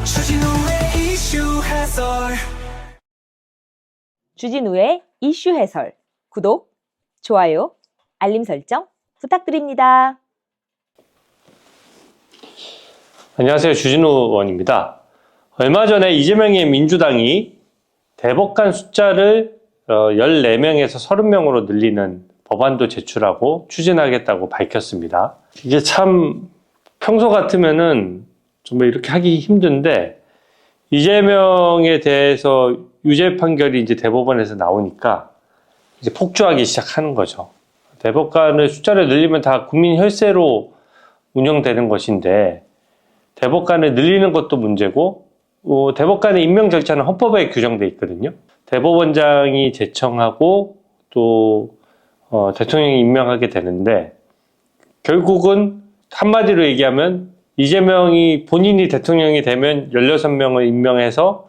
주진우의 이슈 해설. 주진우의 이슈 해설. 구독, 좋아요, 알림 설정 부탁드립니다. 안녕하세요. 주진우 의원입니다. 얼마 전에 이재명의 민주당이 대법관 숫자를 14명에서 30명으로 늘리는 법안도 제출하고 추진하겠다고 밝혔습니다. 이게 참 평소 같으면은 정말 이렇게 하기 힘든데 이재명에 대해서 유죄 판결이 이제 대법원에서 나오니까 이제 폭주하기 시작하는 거죠. 대법관의 숫자를 늘리면 다 국민 혈세로 운영되는 것인데 대법관을 늘리는 것도 문제고 대법관의 임명 절차는 헌법에 규정돼 있거든요. 대법원장이 제청하고 또 대통령이 임명하게 되는데 결국은 한마디로 얘기하면 이재명이 본인이 대통령이 되면 16명을 임명해서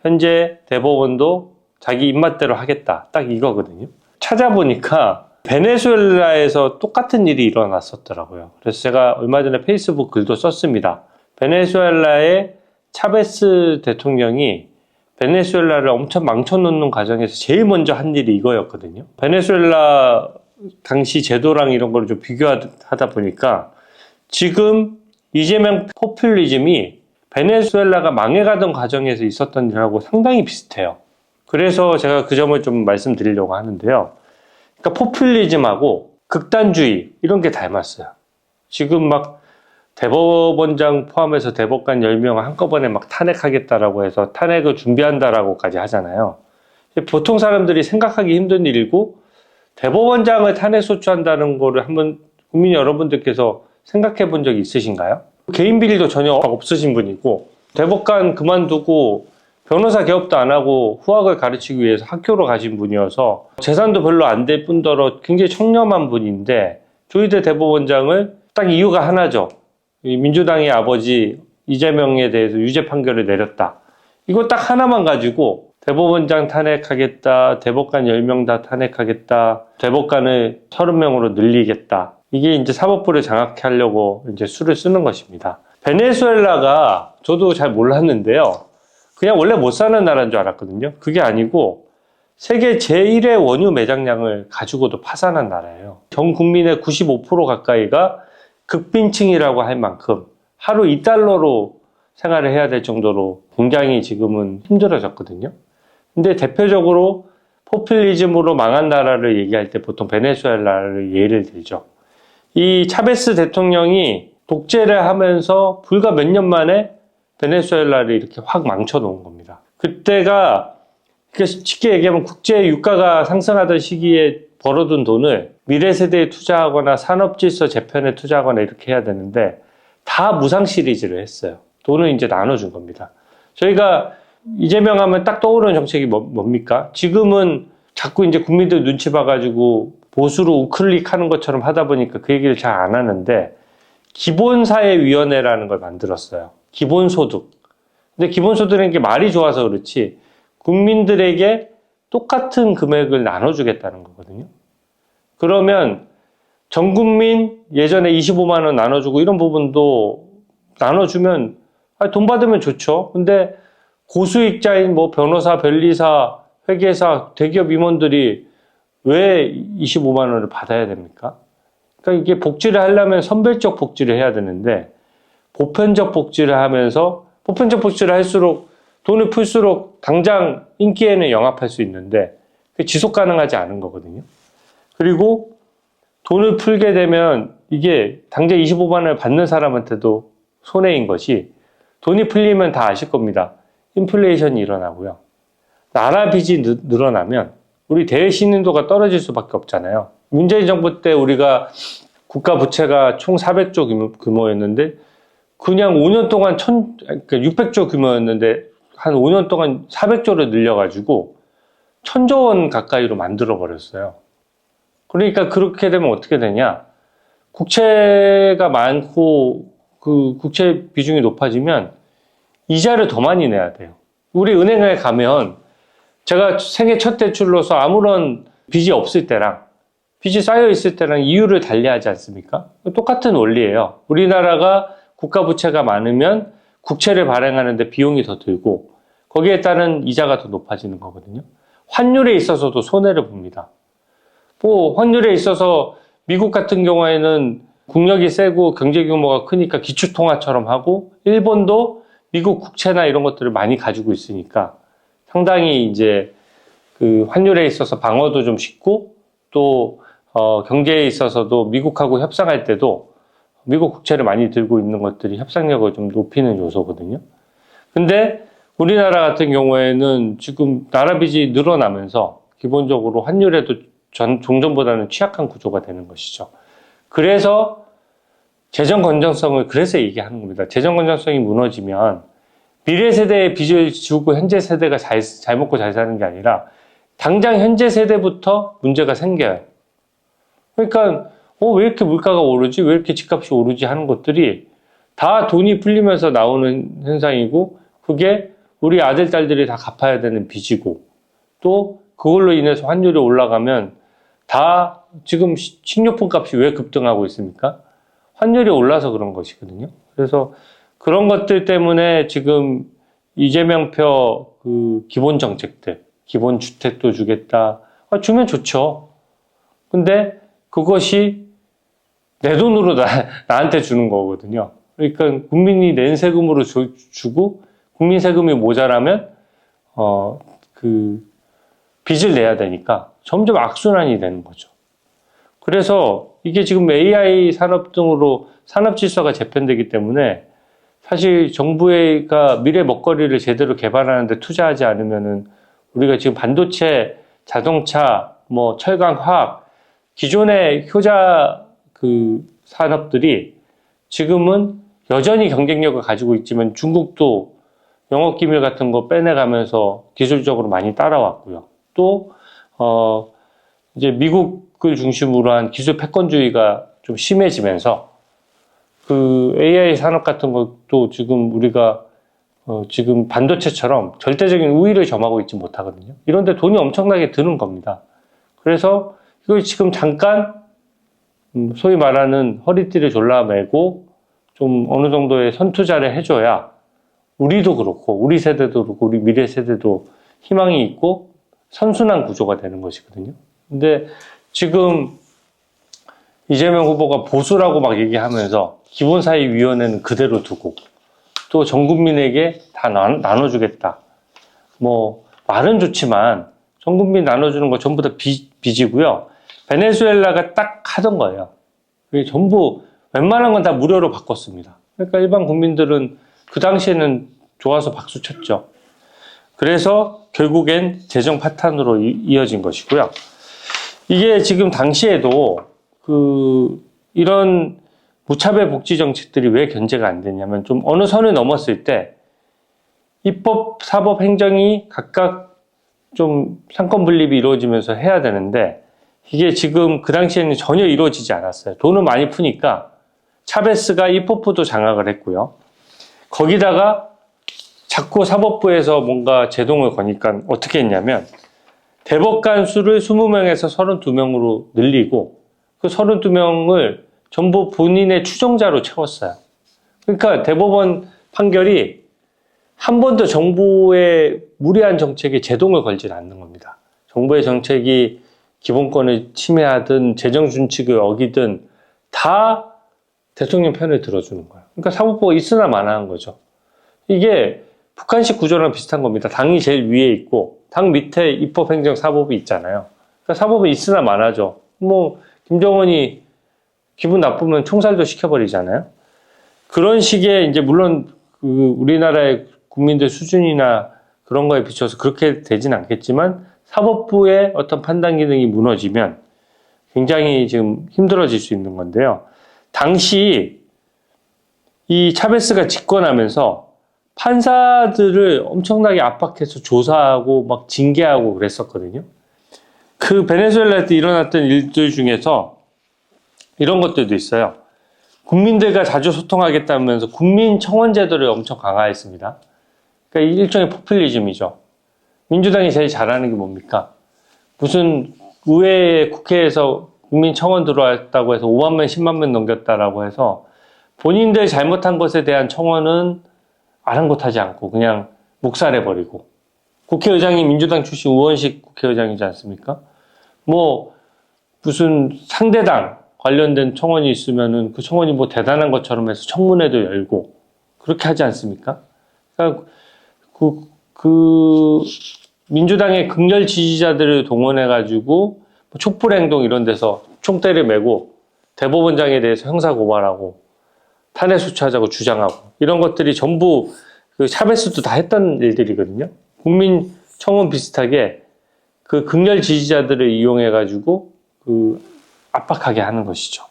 현재 대법원도 자기 입맛대로 하겠다. 딱 이거거든요. 찾아보니까 베네수엘라에서 똑같은 일이 일어났었더라고요. 그래서 제가 얼마 전에 페이스북 글도 썼습니다. 베네수엘라의 차베스 대통령이 베네수엘라를 엄청 망쳐놓는 과정에서 제일 먼저 한 일이 이거였거든요. 베네수엘라 당시 제도랑 이런 걸 좀 비교하다 보니까 지금 이재명 포퓰리즘이 베네수엘라가 망해가던 과정에서 있었던 일하고 상당히 비슷해요. 그래서 제가 그 점을 좀 말씀드리려고 하는데요. 그러니까 포퓰리즘하고 극단주의 이런 게 닮았어요. 지금 막 대법원장 포함해서 대법관 10명 한꺼번에 막 탄핵하겠다라고 해서 탄핵을 준비한다라고까지 하잖아요. 보통 사람들이 생각하기 힘든 일이고 대법원장을 탄핵 소추한다는 거를 한번 국민 여러분들께서 생각해 본 적이 있으신가요? 개인 비리도 전혀 없으신 분이고 대법관 그만두고 변호사 개업도 안 하고 후학을 가르치기 위해서 학교로 가신 분이어서 재산도 별로 안 될 뿐더러 굉장히 청렴한 분인데 조희대 대법원장을 딱 이유가 하나죠. 민주당의 아버지 이재명에 대해서 유죄 판결을 내렸다. 이거 딱 하나만 가지고 대법원장 탄핵하겠다, 대법관 10명 다 탄핵하겠다, 대법관을 30명으로 늘리겠다. 이게 이제 사법부를 장악해 하려고 이제 수를 쓰는 것입니다. 베네수엘라가 저도 잘 몰랐는데요. 그냥 원래 못 사는 나라인 줄 알았거든요. 그게 아니고 세계 제1의 원유 매장량을 가지고도 파산한 나라예요. 전 국민의 95% 가까이가 극빈층이라고 할 만큼 하루 2달러로 생활을 해야 될 정도로 굉장히 지금은 힘들어졌거든요. 근데 대표적으로 포퓰리즘으로 망한 나라를 얘기할 때 보통 베네수엘라를 예를 들죠. 이 차베스 대통령이 독재를 하면서 불과 몇 년 만에 베네수엘라를 이렇게 확 망쳐놓은 겁니다. 그때가 쉽게 얘기하면 국제 유가가 상승하던 시기에 벌어둔 돈을 미래 세대에 투자하거나 산업질서 재편에 투자하거나 이렇게 해야 되는데 다 무상 시리즈를 했어요. 돈을 이제 나눠준 겁니다. 저희가 이재명 하면 딱 떠오르는 정책이 뭡니까? 지금은 자꾸 이제 국민들 눈치 봐가지고 보수로 우클릭 하는 것처럼 하다 보니까 그 얘기를 잘 안 하는데 기본사회위원회라는 걸 만들었어요. 기본소득. 근데 기본소득이라는 게 말이 좋아서 그렇지 국민들에게 똑같은 금액을 나눠주겠다는 거거든요. 그러면 전 국민 예전에 25만 원 나눠주고 이런 부분도 나눠주면 돈 받으면 좋죠. 근데 고수익자인 뭐 변호사, 변리사, 회계사, 대기업 임원들이 왜 25만 원을 받아야 됩니까? 그러니까 이게 복지를 하려면 선별적 복지를 해야 되는데 보편적 복지를 하면서 보편적 복지를 할수록 돈을 풀수록 당장 인기에는 영합할 수 있는데 그게 지속 가능하지 않은 거거든요. 그리고 돈을 풀게 되면 이게 당장 25만 원을 받는 사람한테도 손해인 것이 돈이 풀리면 다 아실 겁니다. 인플레이션이 일어나고요. 나라 빚이 늘어나면 우리 대외 신인도가 떨어질 수밖에 없잖아요. 문재인 정부 때 우리가 국가 부채가 총 400조 규모였는데 그냥 5년 동안 600조 규모였는데 한 5년 동안 400조를 늘려가지고 1000조 원 가까이로 만들어 버렸어요. 그러니까 그렇게 되면 어떻게 되냐? 국채가 많고 그 국채 비중이 높아지면 이자를 더 많이 내야 돼요. 우리 은행에 가면 제가 생애 첫 대출로서 아무런 빚이 없을 때랑 빚이 쌓여 있을 때랑 이율을 달리하지 않습니까? 똑같은 원리예요. 우리나라가 국가 부채가 많으면 국채를 발행하는데 비용이 더 들고 거기에 따른 이자가 더 높아지는 거거든요. 환율에 있어서도 손해를 봅니다. 환율에 있어서 미국 같은 경우에는 국력이 세고 경제 규모가 크니까 기축통화처럼 하고, 일본도 미국 국채나 이런 것들을 많이 가지고 있으니까 상당히 이제 그 환율에 있어서 방어도 좀 쉽고, 또 경제에 있어서도 미국하고 협상할 때도 미국 국채를 많이 들고 있는 것들이 협상력을 좀 높이는 요소거든요. 근데 우리나라 같은 경우에는 지금 나라 빚이 늘어나면서 기본적으로 환율에도 종전보다는 취약한 구조가 되는 것이죠. 그래서 재정 건전성을 그래서 얘기하는 겁니다. 재정 건전성이 무너지면 미래 세대의 빚을 지우고 현재 세대가 잘 먹고 잘 사는 게 아니라 당장 현재 세대부터 문제가 생겨요. 그러니까 왜 이렇게 물가가 오르지? 왜 이렇게 집값이 오르지? 하는 것들이 다 돈이 풀리면서 나오는 현상이고, 그게 우리 아들, 딸들이 다 갚아야 되는 빚이고, 또 그걸로 인해서 환율이 올라가면 다 지금 식료품 값이 왜 급등하고 있습니까? 환율이 올라서 그런 것이거든요. 그래서 그런 것들 때문에 지금 이재명표 그 기본 정책들, 기본 주택도 주겠다. 주면 좋죠. 근데 그것이 내 돈으로 나한테 주는 거거든요. 그러니까 국민이 낸 세금으로 주고, 국민 세금이 모자라면 그 빚을 내야 되니까 점점 악순환이 되는 거죠. 그래서 이게 지금 AI 산업 등으로 산업 질서가 재편되기 때문에 사실 정부가 미래 먹거리를 제대로 개발하는데 투자하지 않으면은 우리가 지금 반도체, 자동차, 철강, 화학, 기존의 효자 그 산업들이 지금은 여전히 경쟁력을 가지고 있지만 중국도 영업기밀 같은 거 빼내가면서 기술적으로 많이 따라왔고요. 또 이제 미국을 중심으로 한 기술 패권주의가 좀 심해지면서 그 AI 산업 같은 것도 지금 우리가 지금 반도체처럼 절대적인 우위를 점하고 있지 못하거든요. 이런데 돈이 엄청나게 드는 겁니다. 그래서 이걸 지금 잠깐 소위 말하는 허리띠를 졸라매고 좀 어느 정도의 선투자를 해줘야 우리도 그렇고 우리 세대도 그렇고 우리 미래 세대도 희망이 있고 선순환 구조가 되는 것이거든요. 근데 지금 이재명 후보가 보수라고 막 얘기하면서 기본사회위원회는 그대로 두고 또 전 국민에게 다 나눠주겠다. 말은 좋지만 전 국민 나눠주는 거 전부 다 빚이고요. 베네수엘라가 딱 하던 거예요. 그게 전부 웬만한 건 다 무료로 바꿨습니다. 그러니까 일반 국민들은 그 당시에는 좋아서 박수 쳤죠. 그래서 결국엔 재정 파탄으로 이어진 것이고요. 이게 지금 당시에도 이런 무차별 복지 정책들이 왜 견제가 안 되냐면 좀 어느 선을 넘었을 때 입법, 사법, 행정이 각각 좀 상권 분립이 이루어지면서 해야 되는데 이게 지금 그 당시에는 전혀 이루어지지 않았어요. 돈을 많이 푸니까 차베스가 입법부도 장악을 했고요. 거기다가 자꾸 사법부에서 뭔가 제동을 거니까 어떻게 했냐면 대법관 수를 20명에서 32명으로 늘리고 그 32명을 전부 본인의 추종자로 채웠어요. 그러니까 대법원 판결이 한 번도 정부의 무리한 정책에 제동을 걸지 않는 겁니다. 정부의 정책이 기본권을 침해하든 재정 준칙을 어기든 다 대통령 편을 들어주는 거예요. 그러니까 사법부가 있으나 마나한 거죠. 이게 북한식 구조랑 비슷한 겁니다. 당이 제일 위에 있고 당 밑에 입법, 행정, 사법이 있잖아요. 그러니까 사법은 있으나 마나죠. 김정은이 기분 나쁘면 총살도 시켜버리잖아요. 그런 식의 이제 물론 우리나라의 국민들 수준이나 그런 거에 비춰서 그렇게 되진 않겠지만 사법부의 어떤 판단 기능이 무너지면 굉장히 지금 힘들어질 수 있는 건데요. 당시 이 차베스가 집권하면서 판사들을 엄청나게 압박해서 조사하고 막 징계하고 그랬었거든요. 그 베네수엘라 때 일어났던 일들 중에서 이런 것들도 있어요. 국민들과 자주 소통하겠다면서 국민청원제도를 엄청 강화했습니다. 그러니까 일종의 포퓰리즘이죠. 민주당이 제일 잘하는 게 뭡니까? 무슨 의회 국회에서 국민청원 들어왔다고 해서 5만 명, 10만 명 넘겼다라고 해서 본인들 잘못한 것에 대한 청원은 아랑곳하지 않고 그냥 묵살해버리고, 국회의장이 민주당 출신 우원식 국회의장이지 않습니까? 뭐 무슨 상대당 관련된 청원이 있으면은 그 청원이 뭐 대단한 것처럼 해서 청문회도 열고 그렇게 하지 않습니까? 그러니까 그 민주당의 극렬 지지자들을 동원해가지고 촛불 행동 이런 데서 총대를 메고 대법원장에 대해서 형사 고발하고 탄핵 소추하자고 주장하고 이런 것들이 전부 그 차베스도 다 했던 일들이거든요. 국민 청원 비슷하게 그 극렬 지지자들을 이용해가지고 그 압박하게 하는 것이죠.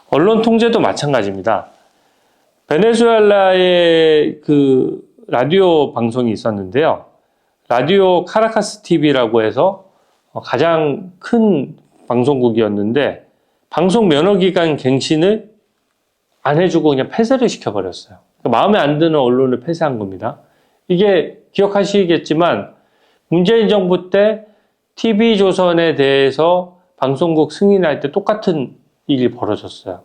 언론 통제도 마찬가지입니다. 베네수엘라의 그 라디오 방송이 있었는데요. 라디오 카라카스 TV라고 해서 가장 큰 방송국이었는데 방송 면허기간 갱신을 안 해주고 그냥 폐쇄를 시켜버렸어요. 그러니까 마음에 안 드는 언론을 폐쇄한 겁니다. 이게 기억하시겠지만 문재인 정부 때 TV조선에 대해서 방송국 승인할 때 똑같은 일이 벌어졌어요.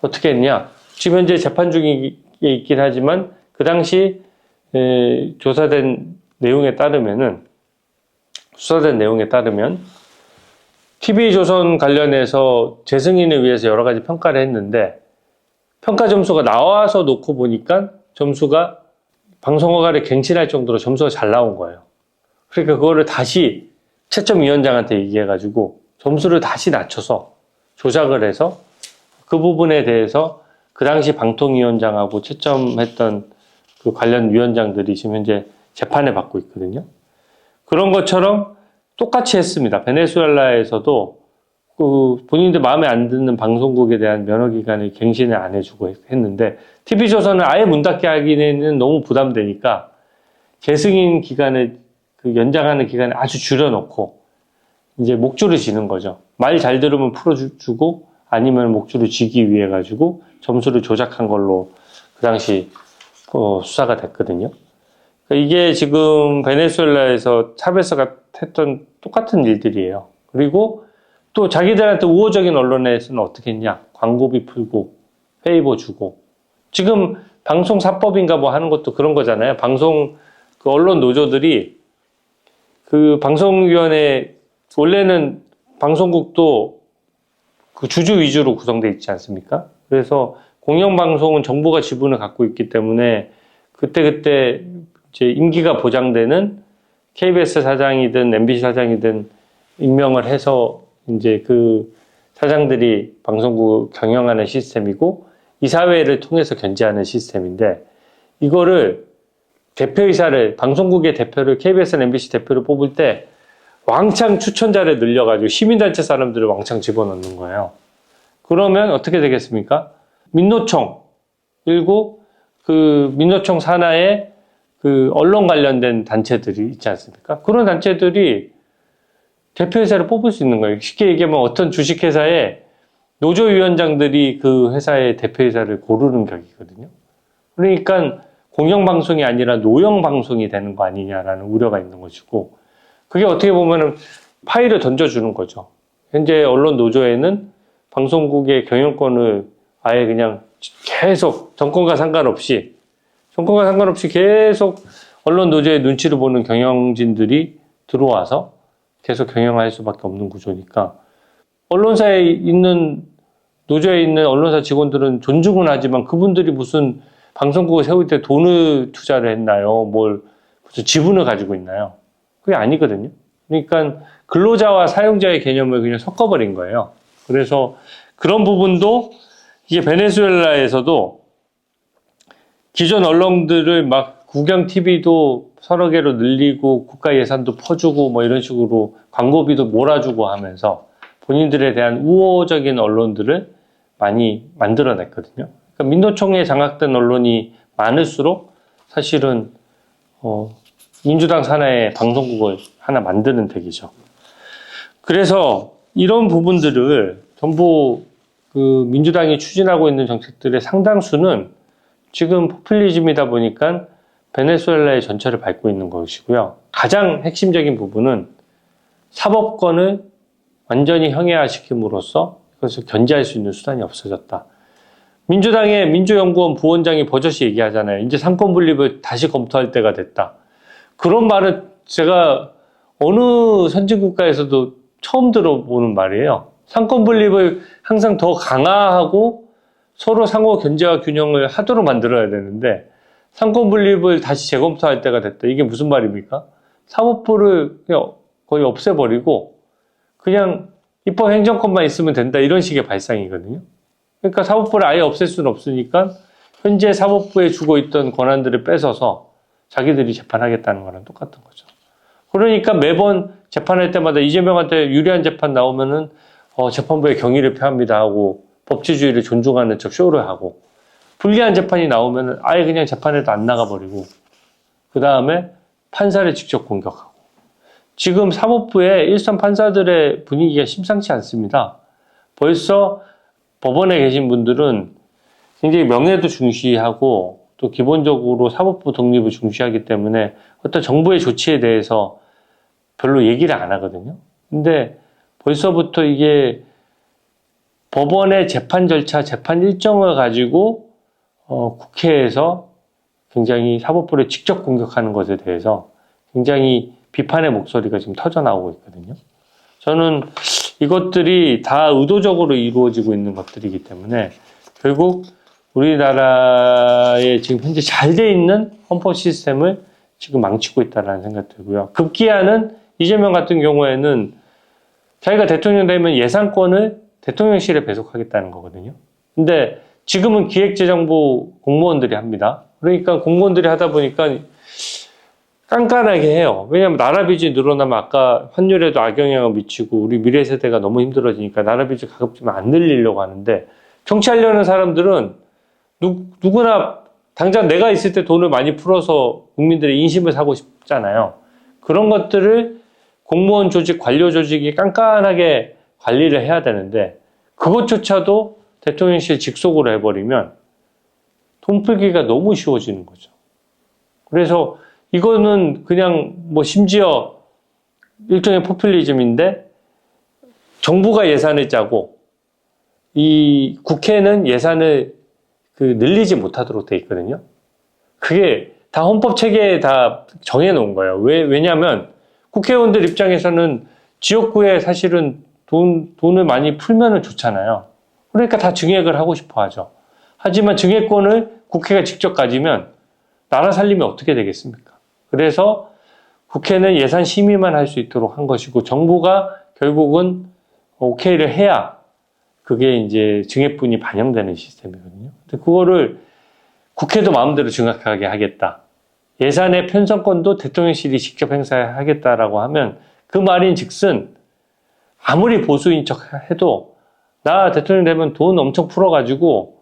어떻게 했냐? 지금 현재 재판 중에 있긴 하지만 그 당시 수사된 내용에 따르면 TV조선 관련해서 재승인을 위해서 여러 가지 평가를 했는데 평가 점수가 나와서 놓고 보니까 점수가 방송허가를 갱신할 정도로 점수가 잘 나온 거예요. 그러니까 그거를 다시 채점위원장한테 얘기해가지고 점수를 다시 낮춰서 조작을 해서 그 부분에 대해서 그 당시 방통위원장하고 채점했던 그 관련 위원장들이 지금 현재 재판을 받고 있거든요. 그런 것처럼 똑같이 했습니다. 베네수엘라에서도 그 본인들 마음에 안 드는 방송국에 대한 면허기간을 갱신을 안 해주고 했는데 TV조선을 아예 문 닫게 하기에는 너무 부담되니까 재승인 기간을 그 연장하는 기간을 아주 줄여놓고 이제 목줄을 지는 거죠. 말 잘 들으면 풀어주고 아니면 목줄을 쥐기 위해 가지고 점수를 조작한 걸로 그 당시 수사가 됐거든요. 그러니까 이게 지금 베네수엘라에서 차베스가 했던 똑같은 일들이에요. 그리고 또 자기들한테 우호적인 언론에서는 어떻게 했냐? 광고비 풀고 페이버 주고 지금 방송사법인가 뭐 하는 것도 그런 거잖아요. 방송 그 언론 노조들이 그 방송위원회 원래는 방송국도 그 주주 위주로 구성되어 있지 않습니까? 그래서 공영방송은 정부가 지분을 갖고 있기 때문에 그때그때 이제 임기가 보장되는 KBS 사장이든 MBC 사장이든 임명을 해서 이제 그 사장들이 방송국 경영하는 시스템이고 이사회를 통해서 견제하는 시스템인데 이거를 대표이사를 방송국의 대표를 KBS, MBC 대표를 뽑을 때 왕창 추천자를 늘려가지고 시민단체 사람들을 왕창 집어넣는 거예요. 그러면 어떻게 되겠습니까? 민노총 그리고 그 민노총 산하에 그 언론 관련된 단체들이 있지 않습니까? 그런 단체들이 대표이사를 뽑을 수 있는 거예요. 쉽게 얘기하면 어떤 주식회사에 노조위원장들이 그 회사의 대표이사를 고르는 격이거든요. 그러니까 공영방송이 아니라 노영방송이 되는 거 아니냐라는 우려가 있는 것이고 그게 어떻게 보면 파일을 던져주는 거죠. 현재 언론 노조에는 방송국의 경영권을 아예 그냥 계속 정권과 상관없이 계속 언론 노조의 눈치를 보는 경영진들이 들어와서 계속 경영할 수밖에 없는 구조니까 언론사에 있는 노조에 있는 언론사 직원들은 존중은 하지만 그분들이 무슨 방송국을 세울 때 돈을 투자를 했나요? 무슨 지분을 가지고 있나요? 그게 아니거든요. 그러니까 근로자와 사용자의 개념을 그냥 섞어버린 거예요. 그래서 그런 부분도 이게 베네수엘라에서도 기존 언론들을 막 국영 TV도 서너 개로 늘리고 국가 예산도 퍼주고 뭐 이런 식으로 광고비도 몰아주고 하면서 본인들에 대한 우호적인 언론들을 많이 만들어냈거든요. 그러니까 민노총에 장악된 언론이 많을수록 사실은 민주당 산하의 방송국을 하나 만드는 덱이죠. 그래서 이런 부분들을 전부 그 민주당이 추진하고 있는 정책들의 상당수는 지금 포퓰리즘이다 보니까 베네수엘라의 전체를 밟고 있는 것이고요. 가장 핵심적인 부분은 사법권을 완전히 형해화시킴으로써 그것을 견제할 수 있는 수단이 없어졌다. 민주당의 민주연구원 부원장이 버젓이 얘기하잖아요. 이제 상권 분립을 다시 검토할 때가 됐다. 그런 말은 제가 어느 선진국가에서도 처음 들어보는 말이에요. 상권 분립을 항상 더 강화하고 서로 상호 견제와 균형을 하도록 만들어야 되는데 상권 분립을 다시 재검토할 때가 됐다. 이게 무슨 말입니까? 사법부를 그냥 거의 없애버리고 그냥 입법 행정권만 있으면 된다. 이런 식의 발상이거든요. 그러니까 사법부를 아예 없앨 수는 없으니까 현재 사법부에 주고 있던 권한들을 뺏어서 자기들이 재판하겠다는 거랑 똑같은 거죠. 그러니까 매번 재판할 때마다 이재명한테 유리한 재판 나오면은 재판부의 경의를 표합니다 하고 법치주의를 존중하는 척 쇼를 하고 불리한 재판이 나오면은 아예 그냥 재판에도 안 나가버리고 그 다음에 판사를 직접 공격하고 지금 사법부의 일선 판사들의 분위기가 심상치 않습니다. 벌써 법원에 계신 분들은 굉장히 명예도 중시하고 또 기본적으로 사법부 독립을 중시하기 때문에 어떤 정부의 조치에 대해서 별로 얘기를 안 하거든요. 근데 벌써부터 이게 법원의 재판 절차, 재판 일정을 가지고 국회에서 굉장히 사법부를 직접 공격하는 것에 대해서 굉장히 비판의 목소리가 지금 터져나오고 있거든요. 저는 이것들이 다 의도적으로 이루어지고 있는 것들이기 때문에 결국 우리나라에 지금 현재 잘 돼 있는 헌법 시스템을 지금 망치고 있다는 생각이 들고요. 급기야는 이재명 같은 경우에는 자기가 대통령 되면 예산권을 대통령실에 배속하겠다는 거거든요. 근데 지금은 기획재정부 공무원들이 합니다. 그러니까 공무원들이 하다 보니까 깐깐하게 해요. 왜냐하면 나라 빚이 늘어나면 아까 환율에도 악영향을 미치고 우리 미래 세대가 너무 힘들어지니까 나라 빚을 가급적이면 안 늘리려고 하는데 정치하려는 사람들은 누구나 당장 내가 있을 때 돈을 많이 풀어서 국민들의 인심을 사고 싶잖아요. 그런 것들을 공무원 조직, 관료 조직이 깐깐하게 관리를 해야 되는데 그것조차도 대통령실 직속으로 해버리면 돈 풀기가 너무 쉬워지는 거죠. 그래서 이거는 그냥 뭐 심지어 일종의 포퓰리즘인데 정부가 예산을 짜고 이 국회는 예산을 늘리지 못하도록 돼 있거든요. 그게 다 헌법 체계에 다 정해놓은 거예요. 왜냐하면 국회의원들 입장에서는 지역구에 사실은 돈을 많이 풀면은 좋잖아요. 그러니까 다 증액을 하고 싶어 하죠. 하지만 증액권을 국회가 직접 가지면 나라 살림이 어떻게 되겠습니까? 그래서 국회는 예산 심의만 할 수 있도록 한 것이고 정부가 결국은 오케이를 해야 그게 이제 증액분이 반영되는 시스템이거든요. 근데 그거를 국회도 마음대로 증액하게 하겠다. 예산의 편성권도 대통령실이 직접 행사하겠다라고 하면 그 말인 즉슨 아무리 보수인 척 해도 나 대통령 되면 돈 엄청 풀어가지고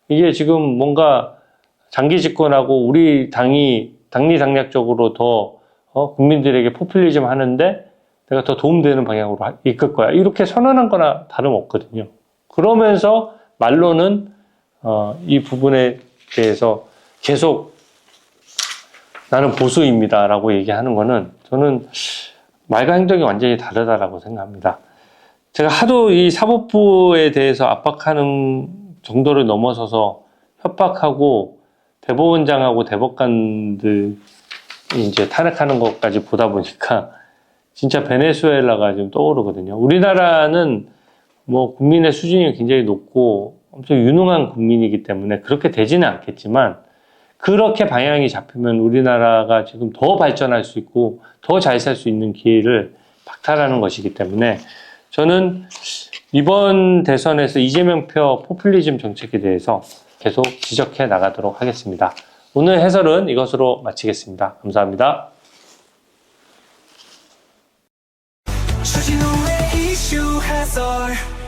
이게 지금 뭔가 장기 집권하고 우리 당이 당리당략적으로 더 국민들에게 포퓰리즘 하는데 내가 더 도움되는 방향으로 이끌 거야. 이렇게 선언한 거나 다름없거든요. 그러면서 말로는 이 부분에 대해서 계속 나는 보수입니다 라고 얘기하는 거는 저는 말과 행동이 완전히 다르다라고 생각합니다. 제가 하도 이 사법부에 대해서 압박하는 정도를 넘어서서 협박하고 대법원장하고 대법관들 이제 탄핵하는 것까지 보다 보니까 진짜 베네수엘라가 좀 떠오르거든요. 우리나라는 뭐 국민의 수준이 굉장히 높고 엄청 유능한 국민이기 때문에 그렇게 되지는 않겠지만 그렇게 방향이 잡히면 우리나라가 지금 더 발전할 수 있고 더 잘 살 수 있는 기회를 박탈하는 것이기 때문에 저는 이번 대선에서 이재명 표 포퓰리즘 정책에 대해서 계속 지적해 나가도록 하겠습니다. 오늘 해설은 이것으로 마치겠습니다. 감사합니다. 주진우의 이슈 해설